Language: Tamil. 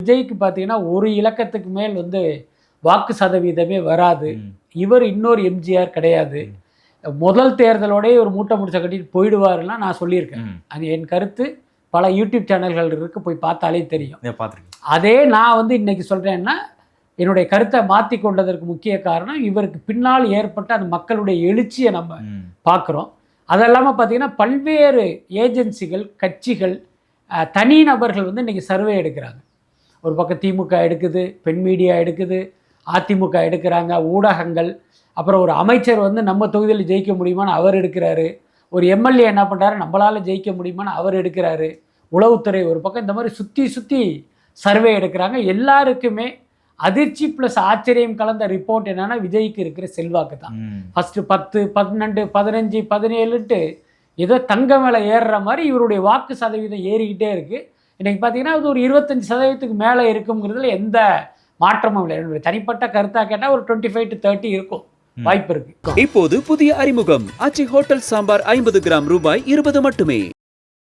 விஜய்க்கு பார்த்தீங்கன்னா ஒரு இலக்கத்துக்கு மேல் வாக்கு சதவீதமே வராது. இவர் இன்னொரு எம்ஜிஆர் கிடையாது. முதல் தேர்தலோடய ஒரு மூட்டை முடிச்ச கட்டிட்டு போயிடுவாருலாம் நான் சொல்லியிருக்கேன். அது என் கருத்து. பல யூடியூப் சேனல்கள் இருக்கு, போய் பார்த்தாலே தெரியும். அதே நான் இன்னைக்கு சொல்றேன்னா என்னுடைய கருத்தை மாற்றி கொண்டதற்கு முக்கிய காரணம் இவருக்கு பின்னால் ஏற்பட்ட அந்த மக்களுடைய எழுச்சியை நம்ம பார்க்குறோம். அது இல்லாமல் பார்த்தீங்கன்னா பல்வேறு ஏஜென்சிகள், கட்சிகள், தனிநபர்கள் இன்றைக்கி சர்வே எடுக்கிறாங்க. ஒரு பக்கம் திமுக எடுக்குது, பெண் மீடியா எடுக்குது, அதிமுக எடுக்கிறாங்க, ஊடகங்கள், அப்புறம் ஒரு அமைச்சர் நம்ம தொகுதியில் ஜெயிக்க முடியுமான்னு அவர் எடுக்கிறாரு, ஒரு எம்எல்ஏ என்ன பண்ணுறாரு நம்மளால் ஜெயிக்க முடியுமான்னு அவர் எடுக்கிறாரு, உளவுத்துறை ஒரு பக்கம், இந்த மாதிரி சுற்றி சுற்றி சர்வே எடுக்கிறாங்க. எல்லாருக்குமே அதிர்ச்சி ப்ளஸ் ஆச்சரியம் கலந்த ரிப்போர்ட் என்னென்னா விஜய்க்கு இருக்கிற செல்வாக்கு தான். ஃபஸ்ட்டு 10, 12, 15, 17ன்ட்டு ஏதோ தங்க மேலே ஏறுற மாதிரி இவருடைய வாக்கு சதவீதம் ஏறிக்கிட்டே இருக்குது. இன்றைக்கி பார்த்தீங்கன்னா அது ஒரு 25% மேலே இருக்குங்கிறதுல எந்த மாற்றமும் இல்லை. என்னுடைய தனிப்பட்ட கருத்தாக கேட்டால் ஒரு 25 to 30 இருக்கும், வாய்ப்பு இருக்கு. இப்போது புதிய அறிமுகம் ஆச்சி ஹோட்டல் சாம்பார் 50 கிராம் ரூபாய் 20 மட்டுமே.